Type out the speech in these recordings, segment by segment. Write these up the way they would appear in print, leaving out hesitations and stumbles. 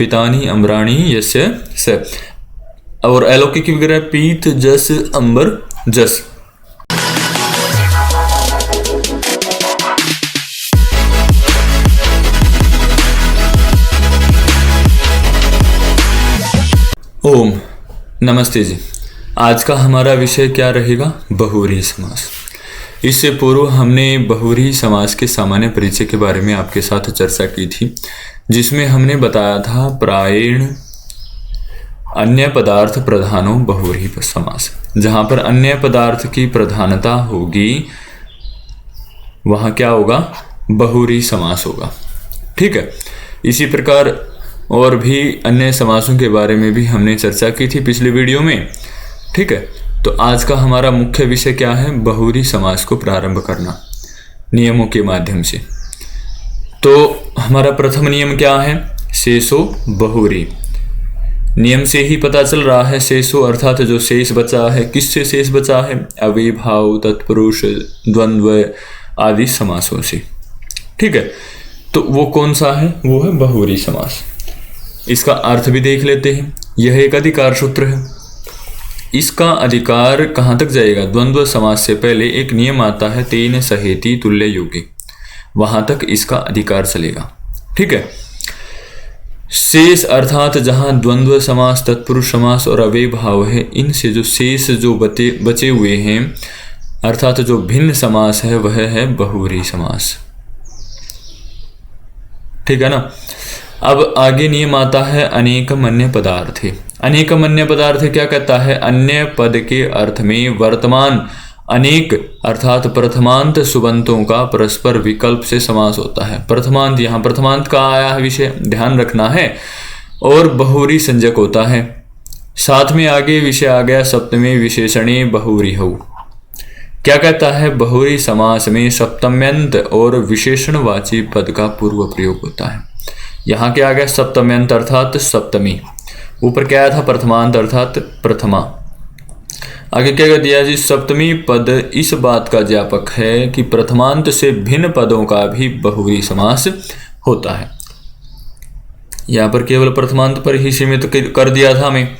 पितानि अम्राणि यस्य स। और अलौकिक विग्रह पीत जस अंबर जस। ओम नमस्ते जी। आज का हमारा विषय क्या रहेगा? बहुव्रीहि समास। इससे पूर्व हमने बहुव्रीहि समास के सामान्य परिचय के बारे में आपके साथ चर्चा की थी, जिसमें हमने बताया था प्रायेण अन्य पदार्थ प्रधानो बहुव्रीहि समास। जहाँ पर अन्य पदार्थ की प्रधानता होगी वहाँ क्या होगा? बहुव्रीहि समास होगा। ठीक है। इसी प्रकार और भी अन्य समासों के बारे में भी हमने चर्चा की थी पिछले वीडियो में। ठीक है। तो आज का हमारा मुख्य विषय क्या है? बहुव्रीहि समास को प्रारंभ करना नियमों के माध्यम से। तो हमारा प्रथम नियम क्या है? शेषो बहुव्रीहि। नियम से ही पता चल रहा है। शेषो अर्थात जो शेष बचा है। किससे शेष बचा है? अव्ययीभाव, तत्पुरुष, द्वंद्व आदि समासों से। ठीक है। तो वो कौन सा है? वो है बहुव्रीहि समास। इसका अर्थ भी देख लेते हैं। यह एक अधिकार सूत्र है। इसका अधिकार कहाँ तक जाएगा? द्वंद्व समास से पहले एक नियम आता है, तेन सहेति तुल्य योगे। वहां तक इसका अधिकार चलेगा। ठीक है। शेष अर्थात जहां द्वंद्व समास, तत्पुरुष समास और अव्ययीभाव है, इनसे जो शेष जो बचे हुए हैं अर्थात जो भिन्न समास है वह है बहुव्रीहि समास। ठीक है ना। अब आगे नियम आता है अनेकम अन्य पदार्थे। अनेकम अन्य पदार्थ क्या कहता है? अन्य पद के अर्थ में वर्तमान अनेक अर्थात प्रथमांत सुबंतों का परस्पर विकल्प से समास होता है। प्रथमांत, यहाँ प्रथमांत का आया है विषय, ध्यान रखना है। और बहुव्रीहि संज्ञक होता है। साथ में आगे विषय आ गया सप्तमी विशेषणे बहुव्रीहौ। क्या कहता है? बहुव्रीहि समास में सप्तम्यंत और विशेषणवाची पद का पूर्व प्रयोग होता है। यहाँ क्या आ गया? सप्तम्यंत अर्थात सप्तमी। ऊपर क्या आया था? प्रथमांत अर्थात प्रथमा। आगे क्या कर दिया जी? सप्तमी पद इस बात का ज्ञापक है कि प्रथमांत से भिन्न पदों का भी बहुव्रीहि समास होता है। यहाँ पर केवल प्रथमांत पर ही सीमित कर दिया था हमें,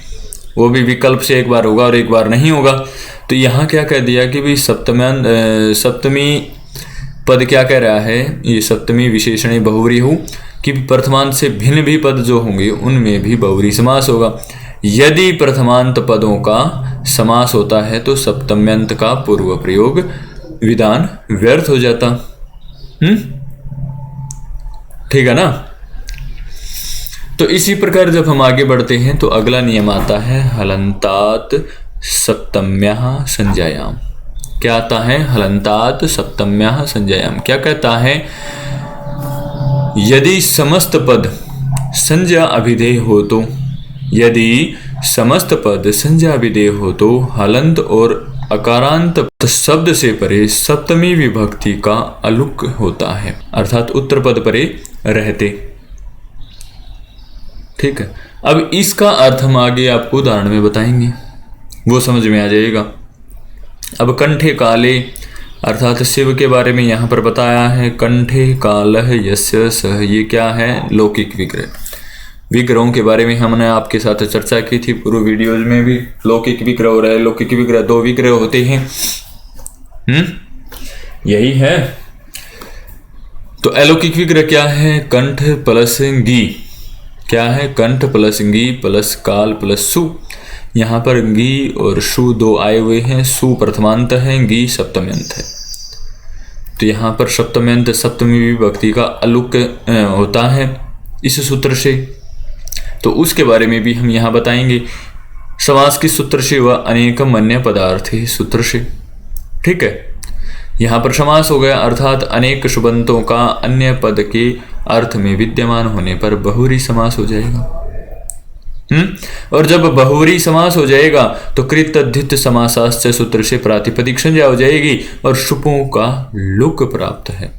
वो भी विकल्प से एक बार होगा और एक बार नहीं होगा। तो यहाँ क्या कह दिया कि भाई सप्तमी पद क्या कह रहा है? ये सप्तमी विशेषण बहुव्रीहौ कि प्रथमांत से भिन्न भी पद जो होंगे उनमें भी बहुव्रीहि समास होगा। यदि प्रथमांत पदों का समास होता है तो सप्तम्यंत का पूर्व प्रयोग विधान व्यर्थ हो जाता। ठीक है ना। तो इसी प्रकार जब हम आगे बढ़ते हैं तो अगला नियम आता है हलंतात सप्तम्याः संज्ञायाम। क्या आता है? हलंतात सप्तम्याः संज्ञायाम। क्या कहता है? यदि समस्त पद संज्ञा अभिधेय हो तो, यदि समस्त पद संज्ञा अभिधेय हो तो हलंत और अकारांत शब्द से परे सप्तमी विभक्ति का अलुक होता है, अर्थात उत्तर पद परे रहते। ठीक है। अब इसका अर्थ हम आगे आपको उदाहरण में बताएंगे, वो समझ में आ जाएगा। अब कंठे काले अर्थात शिव के बारे में यहाँ पर बताया है। कंठे कालः यस्य सः, ये क्या है? लौकिक विग्रह। विग्रहों के बारे में हमने आपके साथ चर्चा की थी पूर्व वीडियोज में भी। लौकिक विग्रह और अलौकिक विग्रह, दो विग्रह होते हैं। यही है। तो अलौकिक विग्रह क्या है? कंठ प्लस गी। क्या है? कंठ प्लस गी प्लस काल प्लस सु। यहाँ पर गी और सु दो आए हुए हैं। सु प्रथमांत है, गी सप्तम्यंत है। तो यहाँ पर सप्तम्यंत सप्तमी विभक्ति का अलुक होता है इस सूत्र से। तो उसके बारे में भी हम यहाँ बताएंगे। समास किस सूत्र से? वह अनेकम अन्य पदार्थ सूत्र से। ठीक है। यहाँ पर समास हो गया अर्थात अनेक सुबंतों का अन्य पद के अर्थ में विद्यमान होने पर बहुव्रीहि समास हो जाएगा। और जब बहुव्रीहि समास हो जाएगा तो कृत तद्धित समासाश्च सूत्र से प्रातिपदिक संज्ञा हो जाएगी और सुपों का लुक प्राप्त है।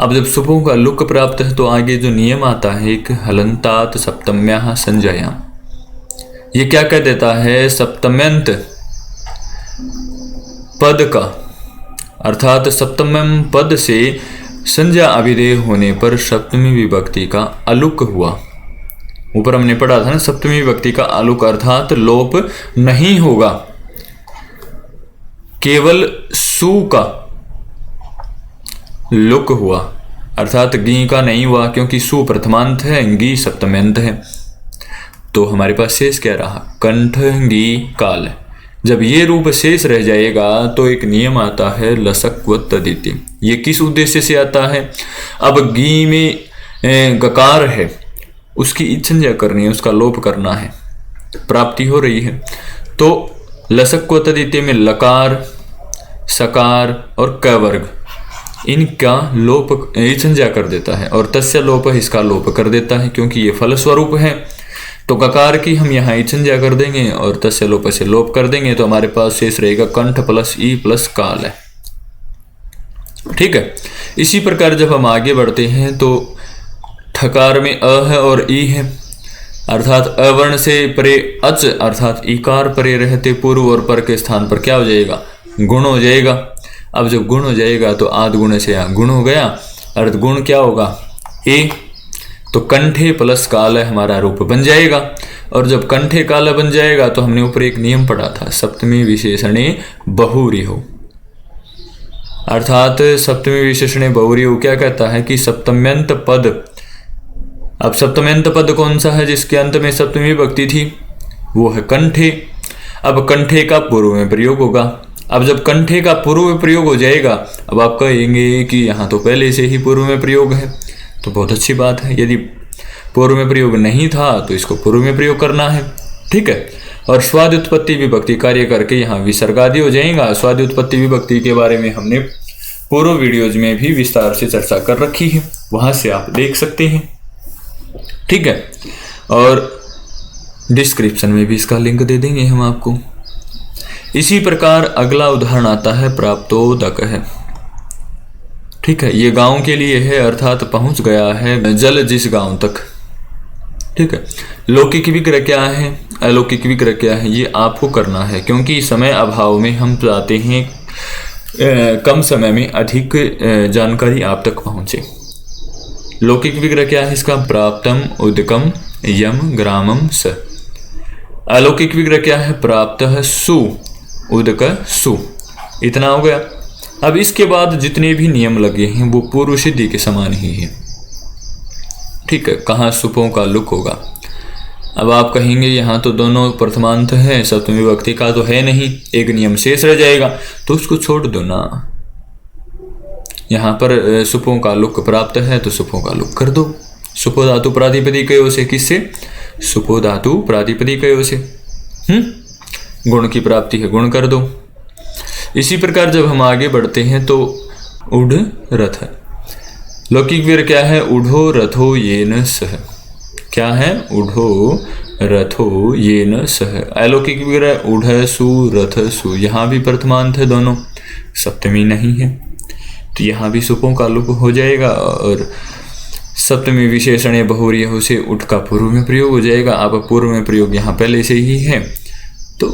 अब जब सुपों का लुक प्राप्त है तो आगे जो नियम आता है एक हलंतात सप्तम्याः संज्ञायाम। ये क्या कह देता है? सप्तम्यंत पद का अर्थात सप्तम्यम पद से संज्ञा अभिधेय होने पर सप्तमी विभक्ति का अलुक हुआ। ऊपर हमने पढ़ा था ना, सप्तमी विभक्ति का अलुक अर्थात लोप नहीं होगा, केवल सु का लुक हुआ, अर्थात गी का नहीं हुआ, क्योंकि सु प्रथमांत है, गी सप्तम्यंत है। तो हमारे पास शेष क्या रहा, कंठ गी काल। जब ये रूप शेष रह जाएगा तो एक नियम आता है लसक व तदिति। ये किस उद्देश्य से आता है, अब गी में गकार है, उसकी इच्छा करनी है, उसका लोप करना है, प्राप्ति हो रही है, तो लसक व तदिति में लकार, सकार और क वर्ग इनका लोप इच्छा कर देता है, और तस्य लोप इसका लोप कर देता है, क्योंकि ये फल स्वरूप है। तो ककार की हम यहाँ इच्छा कर देंगे और तस्य लोप से लोप कर देंगे, तो हमारे पास शेष रहेगा कंठ प्लस ई प्लस काल है। ठीक है। इसी प्रकार जब हम आगे बढ़ते हैं तो ठकार में अ है और ई है, अर्थात अवर्ण से परे अच अर्थात इकार परे रहते पूर्व और पर के स्थान पर क्या हो जाएगा, गुण हो जाएगा। अब जब गुण हो जाएगा तो आद गुण से यहाँ गुण हो गया, अर्थ गुण क्या होगा ए, तो कंठे प्लस काल हमारा रूप बन जाएगा। और जब कंठे काल बन जाएगा तो हमने ऊपर एक नियम पढ़ा था, सप्तमी विशेषणे बहुरी हो, अर्थात सप्तमी विशेषणे बहुरी हो क्या कहता है कि सप्तम्यंत पद। अब सप्तम्यंत पद कौन सा है जिसके अंत में सप्तमी विभक्ति थी, वो है कंठे। अब कंठे का पूर्व में प्रयोग होगा। अब जब कंठे का पूर्व में प्रयोग हो जाएगा, अब आप कहेंगे कि यहाँ तो पहले से ही पूर्व में प्रयोग है, तो बहुत अच्छी बात है। यदि पूर्व में प्रयोग नहीं था तो इसको पूर्व में प्रयोग करना है। ठीक है। और स्वादि उत्पत्ति विभक्ति कार्य करके यहाँ विसर्ग आदि हो जाएगा। स्वादि उत्पत्ति विभक्ति के बारे में हमने पूर्व वीडियोज में भी विस्तार से चर्चा कर रखी है, वहां से आप देख सकते हैं। ठीक है। और डिस्क्रिप्शन में भी इसका लिंक दे देंगे हम आपको। इसी प्रकार अगला उदाहरण आता है प्राप्तोदक है। ठीक है। ये गांव के लिए है, अर्थात पहुंच गया है जल जिस गांव तक। ठीक है। लौकिक विग्रह क्या है, अलौकिक विग्रह क्या है, ये आपको करना है, क्योंकि समय अभाव में हम चाहते हैं कम समय में अधिक जानकारी आप तक पहुंचे। लौकिक विग्रह क्या है इसका, प्राप्तम उदकम यम ग्रामम स। अलौकिक विग्रह क्या है, प्राप्त सु उदक सु। इतना हो गया। अब इसके बाद जितने भी नियम लगे हैं वो पूर्व सिद्धि के समान ही है। ठीक है। कहाँ सुपों का लुक होगा। अब आप कहेंगे यहाँ तो दोनों प्रथमांत है, सप्तमी विभक्ति का तो है नहीं, एक नियम शेष रह जाएगा, तो उसको छोड़ दो ना। यहाँ पर सुपों का लुक प्राप्त है तो सुपों का लुक कर दो। सुपो धातु प्रातिपदिकयो से, किससे, सुपो धातु प्रातिपदिकयो से। गुण की प्राप्ति है, गुण कर दो। इसी प्रकार जब हम आगे बढ़ते हैं तो उढ़ रथ है। लौकिक विग्रह क्या है, उढ़ो रथो येन सह। क्या है, उढ़ो रथो येन सह। अलौकिक विग्रह उढ़ सु रथ सु, यहाँ भी प्रथमांत है दोनों, सप्तमी नहीं है, तो यहाँ भी सुपों का लुक हो जाएगा। और सप्तमी विशेषण बहुरी से उठ का पूर्व में प्रयोग हो जाएगा। अब पूर्व में प्रयोग यहाँ पहले से ही है तो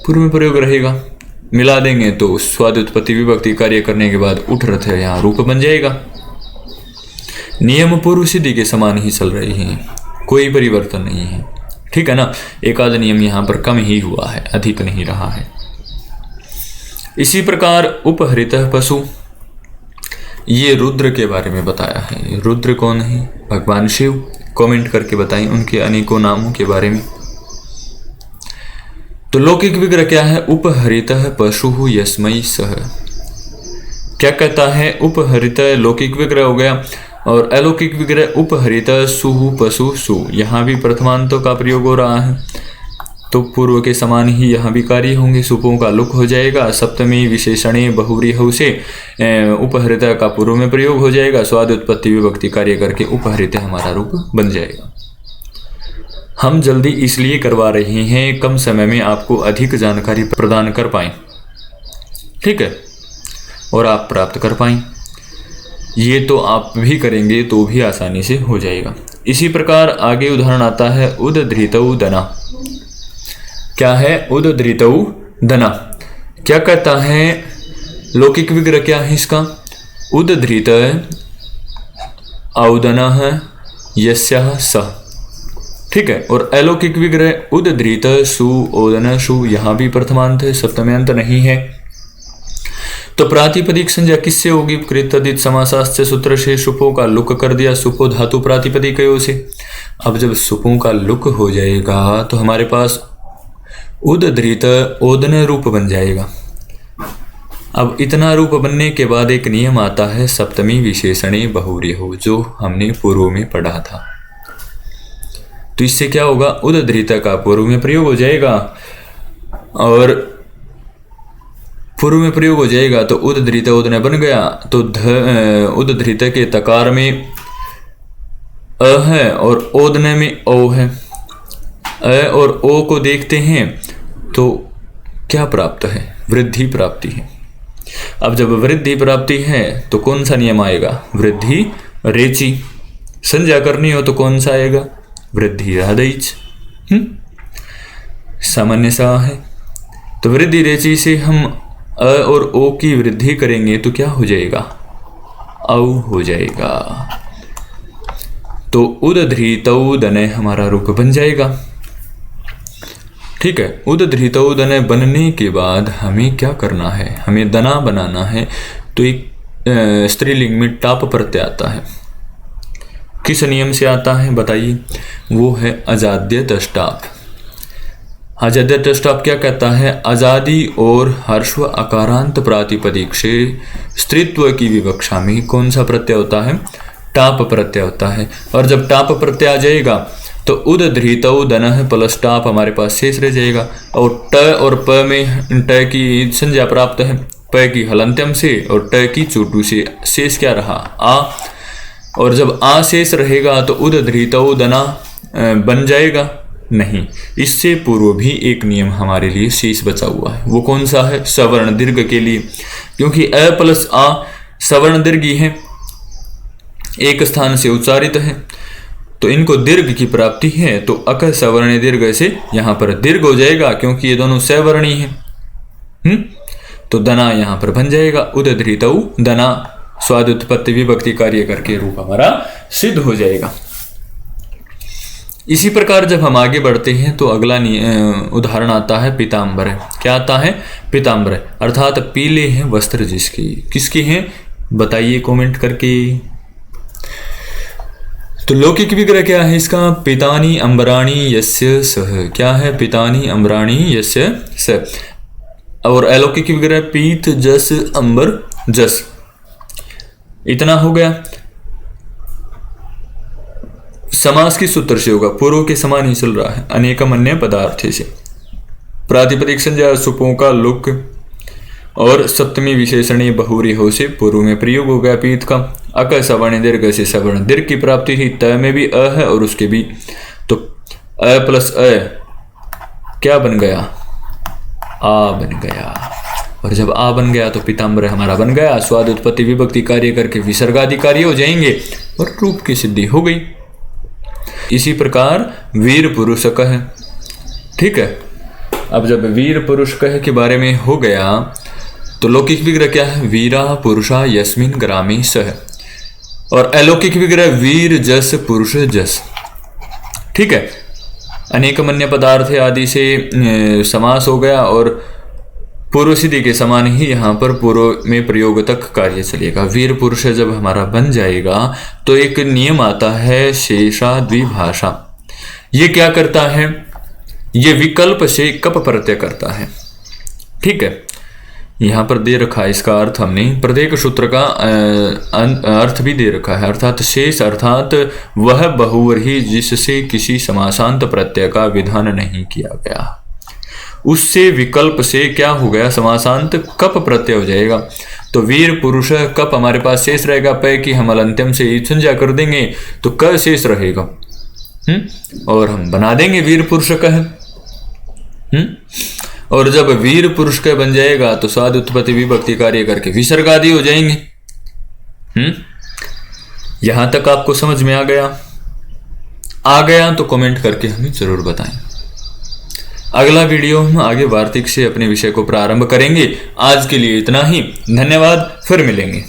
पूर्व में प्रयोग रहेगा, मिला देंगे तो स्वादि उत्पत्ति विभक्ति कार्य करने के बाद उठ रथ है यहाँ रूप बन जाएगा। नियम पूर्व सिद्धि के समान ही चल रहे हैं, कोई परिवर्तन नहीं है। ठीक है ना। एक आध नियम यहाँ पर कम ही हुआ है, अधिक नहीं रहा है। इसी प्रकार उपहृत पशु, ये रुद्र के बारे में बताया है। रुद्र कौन है, भगवान शिव। कमेंट करके बताएं उनके अनेकों नामों के बारे में। तो लौकिक विग्रह क्या है, उपहरित पशु यस्मै सह। क्या कहता है, उपहरित लौकिक विग्रह हो गया, और अलौकिक विग्रह उपहरित सुहु पशु सु। यहाँ भी प्रथमांतों का प्रयोग हो रहा है, तो पूर्व के समान ही यहाँ भी कार्य होंगे, सुपों का लुक हो जाएगा। सप्तमी विशेषणे बहुव्रीहौ से उपहरित का पूर्व में प्रयोग हो जाएगा। स्वाद उत्पत्ति विभक्ति कार्य करके उपहरित हमारा रूप बन जाएगा। हम जल्दी इसलिए करवा रहे हैं, कम समय में आपको अधिक जानकारी प्रदान कर पाएं। ठीक है। और आप प्राप्त कर पाएं। ये तो आप भी करेंगे तो भी आसानी से हो जाएगा। इसी प्रकार आगे उदाहरण आता है उदधृतौ दना। क्या है, उदधृतौ दना। क्या कहता है, लौकिक विग्रह क्या है इसका, उदधृत औदनः यस्यः सः। ठीक है, और अलौकिक विग्रह उदधृत सु ओदन सु, यहां भी प्रथमांत है, सप्तम्यंत नहीं है। तो प्रातिपदिक संज्ञा किससे होगी? कृतदित समासाश्च सूत्र से सुपो का लुक कर दिया, सुपो धातु प्रातिपदिकयो से। अब जब सुपों का लुक हो जाएगा तो हमारे पास उदधृत ओदन रूप बन जाएगा। अब इतना रूप बनने के बाद एक नियम आता है सप्तमी विशेषणे बहुव्रीहि, जो हमने पूर्व में पढ़ा था। तो इससे क्या होगा? उदधृत का पूर्व में प्रयोग हो जाएगा, और पूर्व में प्रयोग हो जाएगा तो उदधृत ओदन बन गया। तो उदधृत के तकार में अ है और ओदन में ओ है। अ और ओ को देखते हैं तो क्या प्राप्त है? वृद्धि प्राप्ति है। अब जब वृद्धि प्राप्ति है तो कौन सा नियम आएगा? वृद्धि रेची। संज्ञा करनी हो तो कौन सा आएगा? वृद्धि हृदयच। सामान्य सा है। तो वृद्धि रेची से हम अ और ओ की वृद्धि करेंगे तो क्या हो जाएगा? औ हो जाएगा। तो उदधृतौ दने हमारा रूप बन जाएगा। ठीक है, उदधृतौ दने बनने के बाद हमें क्या करना है? हमें दना बनाना है। तो एक स्त्रीलिंग में टाप प्रत्यय आता है। किस नियम से आता है बताइए? वो है अजाद्य तष्टाप। अजाद्य तष्टाप क्या कहता है? आजादी और हर्षव अकारांत प्रातिपदिक से स्त्रीत्व की विवक्षा में कौन सा प्रत्यय होता है? टाप प्रत्यय होता है। और जब टाप प्रत्यय आ जाएगा तो उदधृतौ दनः प्लस टाप हमारे पास शेष रह जाएगा। और ट और प में ट की संज्ञा प्राप्त है, प की हलंत्यम से और ट की चोटू से। शेष क्या रहा? आ। और जब आ शेष रहेगा तो उदधृतौ दना बन जाएगा? नहीं। इससे पूर्व भी एक नियम हमारे लिए शेष बचा हुआ है। वो कौन सा है? सवर्ण दीर्घ के लिए, क्योंकि अ प्लस आ सवर्ण दीर्घी है, एक स्थान से उच्चारित है, तो इनको दीर्घ की प्राप्ति है। तो अक सवर्ण दीर्घ से यहां पर दीर्घ हो जाएगा, क्योंकि ये दोनों सवर्णी है। तो दना यहां पर बन जाएगा। उदधृतौ दना स्वाद उत्पत्ति विभक्ति कार्य करके रूप हमारा सिद्ध हो जाएगा। इसी प्रकार जब हम आगे बढ़ते हैं तो अगला उदाहरण आता है पीताम्बर। क्या आता है? पीताम्बर, अर्थात पीले हैं वस्त्र जिसकी। किसकी हैं बताइए कमेंट करके। तो लौकिक विग्रह क्या है इसका? पितानी अंबराणी यस्य सह। क्या है? पितानी अंबराणी यस्य सह। और अलौकिक विग्रह पीत जस अंबर जस। इतना हो गया। समास की सूत्र से होगा, पूर्व के समान ही चल रहा है। अनेकम अन्य पदार्थ से प्रातिपदिक संज्ञा सुपों का लुक और सप्तमी विशेषणी बहुव्रीहि से पूर्व में प्रयोग हो गया पीत का। अक सवर्ण दीर्घ से सवर्ण दीर्घ की प्राप्ति ही। त में भी अ है और उसके भी, तो अ प्लस अ क्या बन गया? आ बन गया। और जब आ बन गया तो पीताम्बर हमारा बन गया। स्वाद उत्पत्ति विभक्ति कार्य करके विसर्गादि कार्य हो जाएंगे और रूप की सिद्धि हो गई। इसी प्रकार वीर पुरुष कह। ठीक है, अब जब वीर पुरुष कह के बारे में हो गया तो लौकिक विग्रह क्या है? वीरा पुरुषा यस्मिन ग्रामे सह। और अलौकिक विग्रह वीर जस पुरुष जस। ठीक है, अनेकम अन्य पदार्थ आदि से समास हो गया और पूर्व सिद्धि के समान ही यहाँ पर पूर्व में प्रयोग तक कार्य चलेगा। वीर पुरुष जब हमारा बन जाएगा तो एक नियम आता है शेषा द्विभाषा। ये क्या करता है? ये विकल्प से कप प्रत्यय करता है। ठीक है, यहाँ पर दे रखा है इसका अर्थ हमने, प्रत्येक सूत्र का अर्थ भी दे रखा है। अर्थात शेष अर्थात वह बहुव्रीहि जिससे किसी समासांत प्रत्यय का विधान नहीं किया गया, उससे विकल्प से क्या हो गया? समासांत कप प्रत्यय हो जाएगा। तो वीर पुरुष कप हमारे पास शेष रहेगा। पै की हम अलंत्यम से संज्ञा कर देंगे तो क शेष रहेगा। और हम बना देंगे वीर पुरुष कह। और जब वीर पुरुष कह बन जाएगा तो स्वाद उत्पत्ति विभक्ति कार्य करके विसर्ग आदि हो जाएंगे। यहां तक आपको समझ में आ गया? आ गया तो कमेंट करके हमें जरूर बताएं। अगला वीडियो हम आगे वार्तिक से अपने विषय को प्रारंभ करेंगे। आज के लिए इतना ही। धन्यवाद, फिर मिलेंगे।